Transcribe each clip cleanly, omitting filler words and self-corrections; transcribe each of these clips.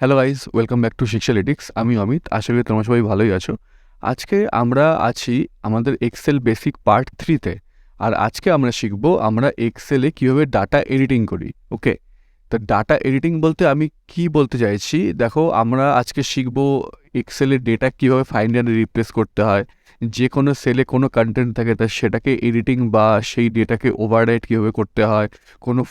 Hello guys, welcome back to Shikshalytics. আমি অমিত, আশা করি তোমরা সবাই ভালোই আছো। আজকে আমরা আছি আমাদের এক্সেল বেসিক পার্ট 3-তে। আর আজকে আমরা শিখবো আমরা এক্সেলে কীভাবে ডাটা এডিটিং করি। ওকে, তো ডাটা এডিটিং বলতে আমি কি বলতে চাইছি, দেখো আমরা আজকে শিখবো এক্সেলের ডেটা কীভাবে ফাইন্ড অ্যান্ড রিপ্লেস করতে হয়। যে কোনো সেলে কোনো কন্টেন্ট থাকে তা সেটাকে এডিটিং বা সেই ডেটাকে ওভাররাইট কীভাবে করতে হয়, কোনো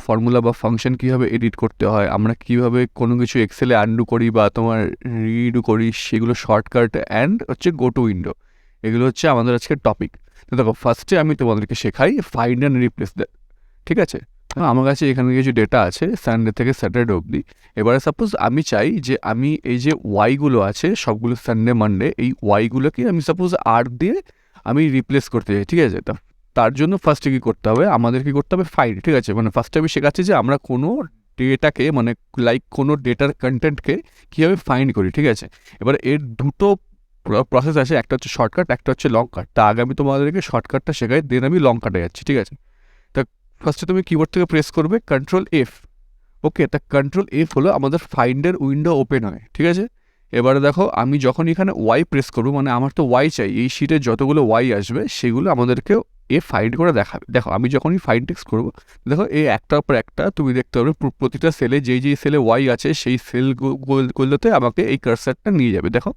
ফর্মুলা বা ফাংশন কীভাবে এডিট করতে হয়, আমরা কীভাবে কোনো কিছু এক্সেলে আনডু করি বা তোমার রিডু করি, সেগুলো শর্টকাট অ্যান্ড হচ্ছে গো টু উইন্ডো। এগুলো হচ্ছে আমাদের আজকের টপিক। তো দেখো, ফার্স্টে আমি তোমাদেরকে শেখাই ফাইন্ড অ্যান্ড রিপ্লেস। ঠিক আছে, আমার কাছে এখানে কিছু ডেটা আছে সানডে থেকে স্যাটারডে অবধি। এবারে সাপোজ আমি চাই যে আমি এই যে ওয়াইগুলো আছে সবগুলো সানডে মানডে, এই ওয়াইগুলোকে আমি সাপোজ আর দিয়ে আমি রিপ্লেস করতে চাই। ঠিক আছে, তার জন্য ফার্স্টে কী করতে হবে, আমাদের কী করতে হবে, ফাইন্ড। ঠিক আছে, মানে ফার্স্টে আমি শেখাচ্ছি যে আমরা কোনো ডেটাকে মানে লাইক কোনো ডেটার কন্টেন্টকে কীভাবে ফাইন্ড করি। ঠিক আছে, এবার এর দুটো প্রসেস আছে, একটা হচ্ছে শর্টকাট, একটা হচ্ছে লং কাট। তা আগে আমি তোমাদেরকে শর্টকাটটা শেখাই, দেন আমি লং কাটে যাচ্ছি। ঠিক আছে, তা ফার্স্টে তুমি কিবোর্ড থেকে প্রেস করবে কন্ট্রোল এফ। ওকে, তা কন্ট্রোল এফ হলো আমাদের ফাইন্ডের উইন্ডো ওপেন হয়। ঠিক আছে, এবারে দেখো আমি যখন এখানে ওয়াই প্রেস করবো, মানে আমার তো ওয়াই চাই, এই শিটে যতগুলো ওয়াই আসবে সেগুলো আমাদেরকে এ ফাইন্ড করে দেখাবে। দেখো আমি যখনই ফাইন্ড টেক্সট করবো, দেখো এই একটার পর একটা তুমি দেখতে পাবে প্রতিটা সেলে যেই সেলে ওয়াই আছে সেই সেলগুলোতে আমাকে এই কার্সারটা নিয়ে যাবে। দেখো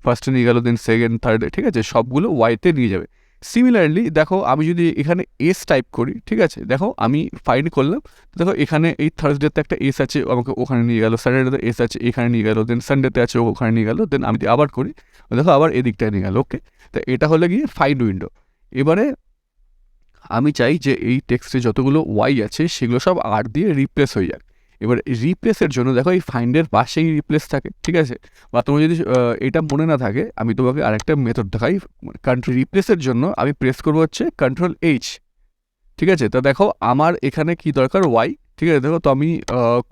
ফার্স্টে নিয়ে গেল, দেন সেকেন্ড, থার্ডে, ঠিক আছে, সবগুলো ওয়াইতে নিয়ে যাবে। সিমিলারলি দেখো আমি যদি এখানে এস টাইপ করি, ঠিক আছে, দেখো আমি ফাইন্ড করলাম, দেখো এখানে এই থার্সডেতে একটা এস আছে, আমাকে ওখানে নিয়ে গেল, স্যাটারডেতে এস আছে এখানে নিয়ে গেল, দেন সানডেতে আছে ওখানে নিয়ে গেল, দেন আমি আবার করি, দেখো আবার এদিকটায় নিয়ে গেল। ওকে, তো এটা হলে গিয়ে ফাইন্ড উইন্ডো। এবারে আমি চাই যে এই টেক্সটে যতগুলো ওয়াই আছে সেগুলো সব আর দিয়ে রিপ্লেস হয়ে যাক। এবার রিপ্লেসের জন্য দেখো এই ফাইন্ডের পাশেই রিপ্লেস থাকে। ঠিক আছে, বা তোমার যদি এটা মনে না থাকে, আমি তোমাকে আরেকটা মেথড দেখাই। রিপ্লেসের জন্য আমি প্রেস করবো হচ্ছে কন্ট্রোল এইচ। ঠিক আছে, তো দেখো আমার এখানে কি দরকার, ওয়াই। ঠিক আছে, দেখো তো আমি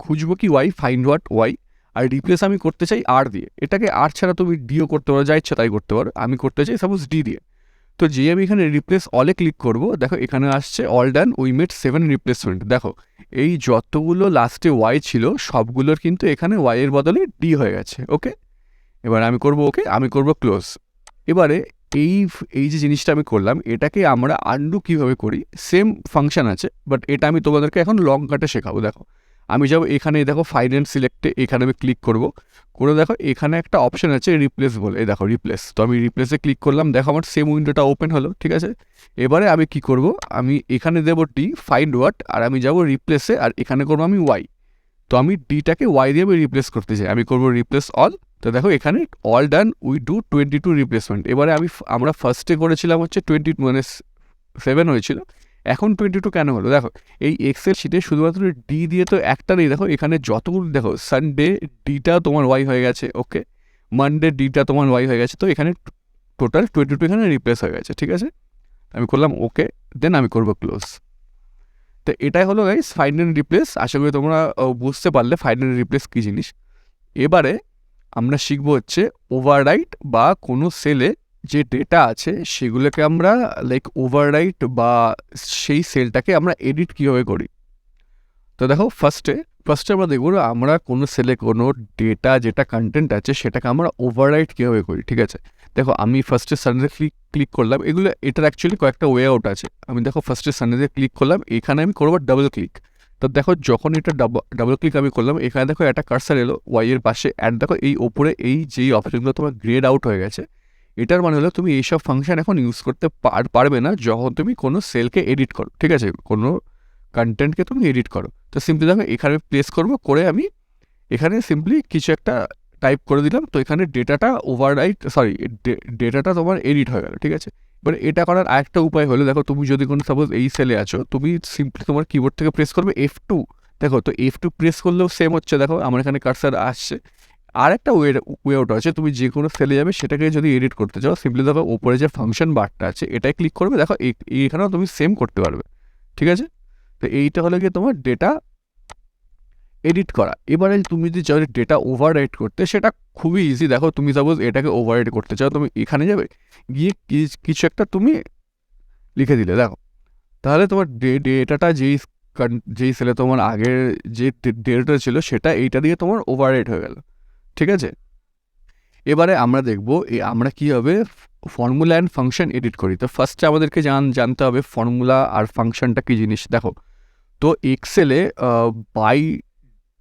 খুঁজবো কি ওয়াই, ফাইন্ড হোয়াট ওয়াই, আর রিপ্লেস আমি করতে চাই আর দিয়ে। এটাকে আর ছাড়া তুমি ডিও করতে পারো, যা ইচ্ছা তাই করতে পারো, আমি করতে চাই সাপোজ ডি দিয়ে। তো যে আমি এখানে রিপ্লেস অলে ক্লিক করব, দেখো এখানে আসছে all done, we made 7 replacement. দেখো এই যতগুলো লাস্টে ওয়াই ছিল সবগুলোর কিন্তু এখানে ওয়াই এর বদলে ডি হয়ে গেছে। ওকে, এবার আমি করব ওকে, আমি করব ক্লোজ। এবারে এই এই যে জিনিসটা আমি করলাম, এটাকে আমরা আনডু কীভাবে করি, সেম ফাংশন আছে, বাট এটা আমি তোমাদেরকে এখন লং কাটে শেখাবো। দেখো আমি যাবো এখানে, দেখো ফাইন্ড অ্যান্ড সিলেক্টে, এখানে আমি ক্লিক করব করে, দেখো এখানে একটা অপশন আছে রিপ্লেস বলে, এই দেখো রিপ্লেস। তো আমি রিপ্লেসে ক্লিক করলাম, দেখো আমার সেম উইন্ডোটা ওপেন হলো। ঠিক আছে, এবারে আমি কি করব, আমি এখানে দেবো ডি ফাইন্ড হোয়াট, আর আমি যাব রিপ্লেসে, আর এখানে করবো আমি ওয়াই। তো আমি ডিটাকে ওয়াই দিয়ে আমি রিপ্লেস করতে চাই, আমি করবো রিপ্লেস অল। তো দেখো এখানে all done, we do 22 replacement. এবারে আমরা ফার্স্টে করেছিলাম হচ্ছে 20 মানে 7 হয়েছিল, এখন 22 কেন হলো, দেখো এই এক্সেল শিটে শুধুমাত্র ডি দিয়ে তো একটা নেই, দেখো এখানে যতগুলো, দেখো সানডে ডিটা তোমার ওয়াই হয়ে গেছে। ওকে, মানডে ডিটা তোমার ওয়াই হয়ে গেছে, তো এখানে টোটাল 22 এখানে রিপ্লেস হয়ে গেছে। ঠিক আছে, আমি করলাম ওকে, দেন আমি করবো ক্লোজ। তো এটাই হলো গাইস ফাইন্ড অ্যান্ড রিপ্লেস। আশা করি তোমরা বুঝতে পারলে ফাইন্ড অ্যান্ড রিপ্লেস কী জিনিস। এবারে আমরা শিখবো হচ্ছে ওভাররাইট, বা কোনো সেলে যে ডেটা আছে সেগুলোকে আমরা লাইক ওভাররাইট বা সেই সেলটাকে আমরা এডিট কীভাবে করি। তো দেখো ফার্স্টে আমরা দেখবো আমরা কোনো সেলে কোনো ডেটা যেটা কন্টেন্ট আছে সেটাকে আমরা ওভাররাইট কীভাবে করি। ঠিক আছে, দেখো আমি ফার্স্টে সানডে ক্লিক করলাম, এটার অ্যাকচুয়ালি কয়েকটা ওয়ে আউট আছে। আমি দেখো ফার্স্টে সানডেতে ক্লিক করলাম, এখানে আমি করবো ডাবল ক্লিক। তো দেখো যখন এটা ডাবল ক্লিক আমি করলাম, এখানে দেখো একটা কার্সার এলো ওয়াই এর পাশে, অ্যান্ড দেখো এই ওপরে এই যেই অপশনগুলো তোমার গ্রেড আউট হয়ে গেছে, এটার মানে হলো তুমি এইসব ফাংশন এখন ইউজ করতে পারবে না যখন তুমি কোনো সেলকে এডিট করো। ঠিক আছে, কোনো কন্টেন্টকে তুমি এডিট করো। তো সিম্পলি দেখো এখানে প্লেস করবো করে, আমি এখানে সিম্পলি কিছু একটা টাইপ করে দিলাম, তো এখানে ডেটাটা ডেটাটা তোমার এডিট হয়ে গেল। ঠিক আছে, এবার এটা করার আরেকটা উপায় হলো, দেখো তুমি যদি কোনো সাপোজ এই সেলে আছো, তুমি সিম্পলি তোমার কিবোর্ড থেকে প্রেস করবে F2। দেখো তো F2 প্রেস করলেও সেম হচ্ছে, দেখো আমার এখানে কার্সার আসছে। আর একটা ওয়ে আউট আছে, তুমি যে কোনো সেলে যাবে সেটাকে যদি এডিট করতে চাও, সিম্পলি দেখো ওপরে যে ফাংশন বারটা আছে এটাই ক্লিক করবে, দেখো এখানেও তুমি সেম করতে পারবে। ঠিক আছে, তো এইটা হলো গিয়ে তোমার ডেটা এডিট করা। এবারে তুমি যদি চাও ডেটা ওভার রাইট করতে, সেটা খুবই ইজি। দেখো তুমি সাপোজ এটাকে ওভার রাইট করতে চাও, তুমি এখানে যাবে, গিয়ে কিছু একটা তুমি লিখে দিলে, দেখো তাহলে তোমার ডেটাটা যেই যেই সেলে তোমার আগের যে ডেটাটা ছিল সেটা এইটা দিয়ে তোমার ওভাররাইট হয়ে গেল, ঠিক আছে। এবারে আমরা দেখব আমরা কীভাবে ফর্মুলা অ্যান্ড ফাংশন এডিট করি। তো ফার্স্টে আমাদেরকে জানতে হবে ফর্মুলা আর ফাংশনটা কী জিনিস। দেখো, তো এক্সেলে বাই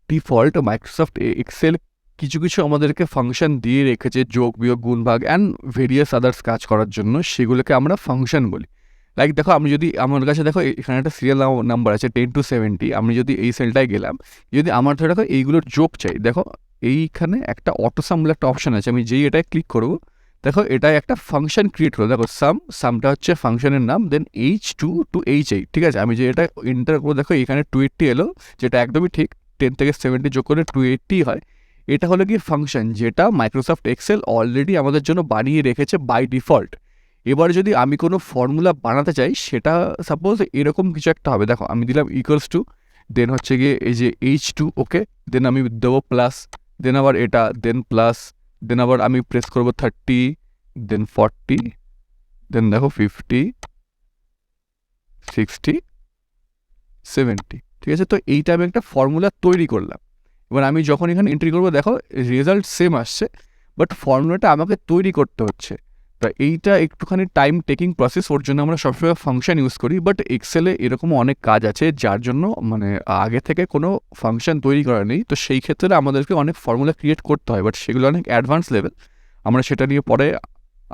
ডিফল্ট মাইক্রোসফট এক্সেল কিছু কিছু আমাদেরকে ফাংশন দিয়ে রেখেছে, যোগ বিয়োগ গুণ ভাগ অ্যান্ড ভেরিয়াস আদার্স কাজ করার জন্য, সেগুলোকে আমরা ফাংশন বলি। লাইক দেখো, আমি যদি আমার কাছে দেখো এখানে একটা সিরিয়াল নাম্বার আছে 10 to 70, আমি যদি এই সেলটায় গেলাম, যদি আমার ধরে দেখো এইগুলোর যোগ চাই, দেখো এইখানে একটা অটোসাম বলে একটা অপশান আছে, আমি যেই এটায় ক্লিক করবো দেখো এটাই একটা ফাংশন ক্রিয়েট হলো। দেখো সামটা হচ্ছে ফাংশনের নাম, দেন H2 to H8, ঠিক আছে। আমি যে এটা এন্টার করবো দেখো এখানে 280 এলো, যেটা একদমই ঠিক, 10 থেকে 70 যোগ করে 280 হয়। এটা হলো কি ফাংশন, যেটা মাইক্রোসফট এক্সেল অলরেডি আমাদের জন্য বানিয়ে রেখেছে বাই ডিফল্ট। এবার যদি আমি কোনো ফর্মুলা বানাতে চাই, সেটা সাপোজ এরকম কিছু একটা হবে। দেখো আমি দিলাম ইকুয়ালস টু, দেন হচ্ছে গিয়ে এই যে H2, ওকে, দেন আমি দেবো প্লাস, দেন আবার এটা, দেন প্লাস, দেন আবার আমি প্রেস করবো 30, দেন 40, দেন দেখো 50, 60, 70, ঠিক আছে। তো এইটা আমি একটা ফর্মুলা তৈরি করলাম। এবার আমি যখন এখানে এন্ট্রি করবো দেখো রেজাল্ট সেম আসছে, বাট ফর্মুলাটা আমাকে তৈরি করতে হচ্ছে। তা এইটা একটুখানি টাইম টেকিং প্রসেস, ওর জন্য আমরা সবসময় ফাংশন ইউজ করি। বাট এক্সেলে এরকম অনেক কাজ আছে যার জন্য মানে আগে থেকে কোনো ফাংশন তৈরি করা নেই, তো সেই ক্ষেত্রে আমাদেরকে অনেক ফর্মুলা ক্রিয়েট করতে হয়, বাট সেগুলো অনেক অ্যাডভান্স লেভেল, আমরা সেটা নিয়ে পরে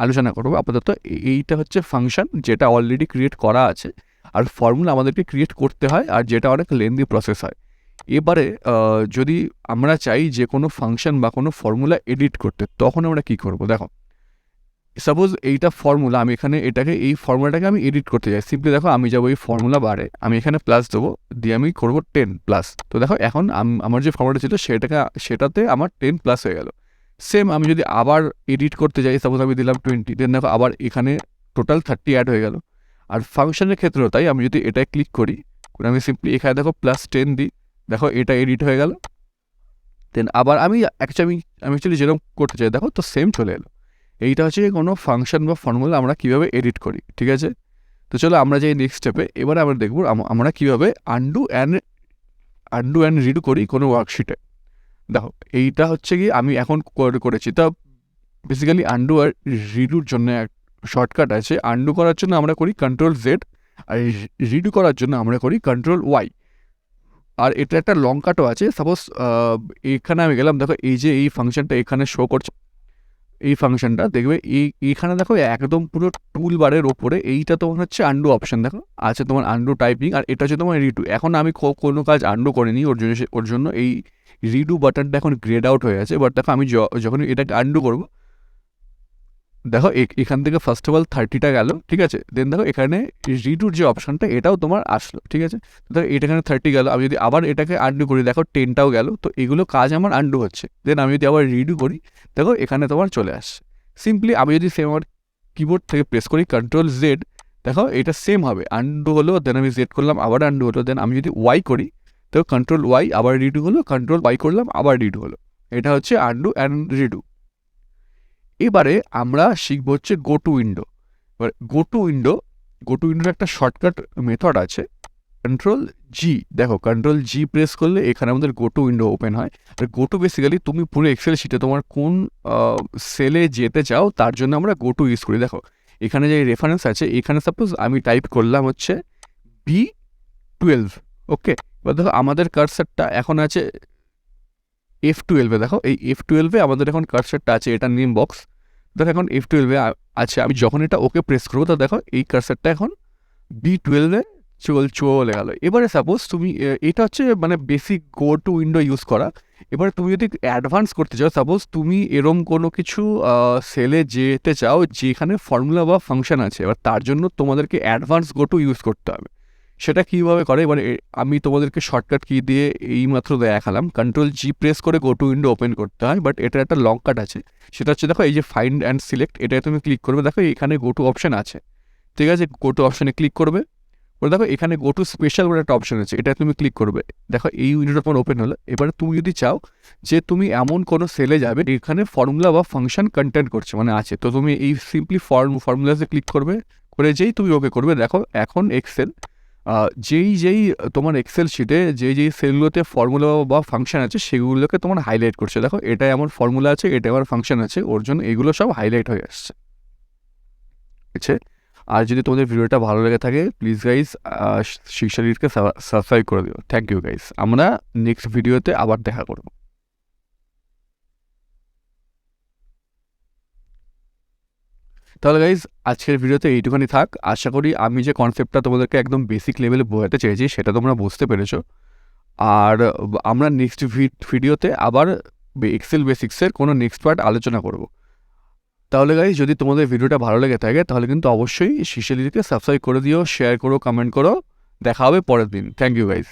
আলোচনা করবো। আপাতত এইটা হচ্ছে ফাংশন, যেটা অলরেডি ক্রিয়েট করা আছে, আর ফর্মুলা আমাদেরকে ক্রিয়েট করতে হয়, আর যেটা অনেক লেন্দি প্রসেস হয়। এবারে যদি আমরা চাই যে কোনো ফাংশন বা কোনো ফর্মুলা এডিট করতে, তখন আমরা কি করব। দেখো সাপোজ এইটা ফর্মুলা, আমি এখানে এটাকে এই ফর্মুলাটাকে আমি এডিট করতে চাই। সিম্পলি দেখো আমি যাবো এই ফর্মুলা বারে, আমি এখানে প্লাস দেবো, দিয়ে আমি করবো 10 প্লাস। তো দেখো এখন আমার যে ফর্মুলাটা ছিল সেটাতে আমার 10 প্লাস হয়ে গেল। সেম আমি যদি আবার এডিট করতে যাই, সাপোজ আমি দিলাম 20, দেন দেখো আবার এখানে টোটাল 30 অ্যাড হয়ে গেল। আর ফাংশনের ক্ষেত্রেও তাই, আমি যদি এটাই ক্লিক করি, আমি সিম্পলি এখানে দেখো +10 দিই, দেখো এটা এডিট হয়ে গেল। দেন আবার আমি অ্যাকচুয়ালি যেরকম করতে চাই দেখো, তো সেম চলে এলো। এইটা হচ্ছে কোনো ফাংশন বা ফর্মুলা আমরা কীভাবে এডিট করি, ঠিক আছে। তো চলো আমরা যাই নেক্সট স্টেপে। এবারে আমরা দেখব আমরা কীভাবে আনডু অ্যান্ড রিডু করি কোনো ওয়ার্কশিটে। দেখো এইটা হচ্ছে কি আমি এখন করেছি। তা বেসিক্যালি আনডু আর রিডুর জন্য এক শর্টকাট আছে। আনডু করার জন্য আমরা করি Ctrl+Z, আর রিডু করার জন্য আমরা করি Ctrl+Y। আর এটা একটা লং কাটও আছে। সাপোজ এখানে আমি গেলাম, দেখো এই যে এই ফাংশনটা এখানে শো করছে, এই ফাংশনটা দেখবে এইখানে দেখো একদম পুরো টুল বারের ওপরে এইটা তোমার হচ্ছে আন্ডু অপশন, দেখো আছে তোমার আন্ডু টাইপিং, আর এটা হচ্ছে তোমার রিডু। এখন আমি কোনো কাজ আন্ডু করিনি, ওর জন্য এই রিডু বাটনটা এখন গ্রেড আউট হয়ে আছে। বাট দেখো আমি যখন এটাকে আন্ডু করবো, দেখো এখান থেকে ফার্স্ট অফ অল 30টা গেল, ঠিক আছে। দেন দেখো এখানে রিডুর যে অপশনটা এটাও তোমার আসলো, ঠিক আছে। দেখো এটা এখানে 30 গেল, আমি যদি আবার এটাকে আন্ডু করি দেখো 10টাও গেল। তো এগুলো কাজ আমার আন্ডু হচ্ছে। দেন আমি যদি আবার রিডু করি, দেখো এখানে তোমার চলে আসছে। সিম্পলি আমি যদি সেম আমার কিবোর্ড থেকে প্রেস করি Ctrl+Z, দেখো এটা সেম হবে, আন্ডু হলো, দেন আমি জেড করলাম, আবার আন্ডু হলো। দেন আমি যদি ওয়াই করি, তো Ctrl+Y, আবার রিডু হলো, Ctrl+Y করলাম, আবার রিডু হলো। এটা হচ্ছে আন্ডু অ্যান্ড রিডু। এবারে আমরা শিখবো হচ্ছে গো টু উইন্ডো। এবার গো টু উইন্ডোর একটা শর্টকাট মেথড আছে, Ctrl+G। দেখো Ctrl+G প্রেস করলে এখানে আমাদের গো টু উইন্ডো ওপেন হয়। আর গো টু বেসিক্যালি তুমি পুরো এক্সেল শিটে তোমার কোন সেলে যেতে চাও তার জন্য আমরা গো টু ইউজ করি। দেখো এখানে যে রেফারেন্স আছে, এখানে সাপোজ আমি টাইপ করলাম হচ্ছে B12, ওকে। এবার দেখো আমাদের কার্সারটা এখন আছে F12-এ। দেখো এই F12-এ আমাদের এখন কার্সারটা আছে, এটা নেম বক্স। দেখো এখন F12-এ আছে, আমি যখন এটা ওকে প্রেস করবো, তো দেখো এই কার্সারটা এখন B12-এ চলে গেল। এবারে সাপোজ তুমি এটা হচ্ছে মানে basic go to window use করা। এবারে তুমি যদি অ্যাডভান্স করতে চাও, সাপোজ তুমি এরম কোনো কিছু সেলে যেতে চাও যেখানে ফর্মুলা বা ফাংশন আছে, এবার তার জন্য তোমাদেরকে অ্যাডভান্স গো টু ইউজ করতে হবে। সেটা কীভাবে করে, এবারে আমি তোমাদেরকে শর্টকাট কি দিয়ে এইমাত্র দেখালাম। Ctrl+G প্রেস করে গো টু উইন্ডো ওপেন করতে হয়, বাট এটার একটা লং কাট আছে। সেটা হচ্ছে দেখো এই যে ফাইন্ড অ্যান্ড সিলেক্ট, এটাই তুমি ক্লিক করবে। দেখো এখানে গো টু অপশন আছে, ঠিক আছে। গো টু অপশানে ক্লিক করবে, দেখো এখানে গো টু স্পেশাল বলে একটা অপশন আছে, এটা তুমি ক্লিক করবে। দেখো এই উইন্ডোটা তোমার ওপেন হলো। এবারে তুমি যদি চাও যে তুমি এমন কোনো সেলে যাবে এখানে ফর্মুলা বা ফাংশন কন্টেন্ট করছে মানে আছে, তো তুমি এই সিম্পলি ফর্মুলাসে ক্লিক করবে, করে যেই তুমি ওকে করবে। দেখো এখন এক্সেল যেই তোমার এক্সেল শিটে যেই সেলগুলোতে ফর্মুলা বা ফাংশন আছে সেগুলোকে তোমার হাইলাইট করছে। দেখো এটাই আমার ফর্মুলা আছে, এটাই আমার ফাংশন আছে, ওর জন্য এগুলো সব হাইলাইট হয়ে আসছে। ঠিক আছে? আর যদি তোমাদের ভিডিওটা ভালো লেগে থাকে প্লিজ গাইজ শিক্ষা লিডকে সাবস্ক্রাইব করে দিও। Thank you guys. আমরা নেক্সট ভিডিওতে আবার দেখা করব। তাহলে গাইজ আজকের ভিডিওতে এইটুখানি থাক। আশা করি আমি যে কনসেপ্টটা তোমাদেরকে একদম বেসিক লেভেলে বোঝাতে চেয়েছি সেটা তোমরা বুঝতে পেরেছো। আর আমরা নেক্সট ভিডিওতে আবার এক্সেল বেসিক্সের কোনো নেক্সট পার্ট আলোচনা করব। তাহলে গাইজ যদি তোমাদের ভিডিওটা ভালো লেগে থাকে তাহলে কিন্তু অবশ্যই শিশালিকে সাবস্ক্রাইব করে দিও, শেয়ার করো, কমেন্ট করো। দেখা হবে পরের দিন। Thank you guys.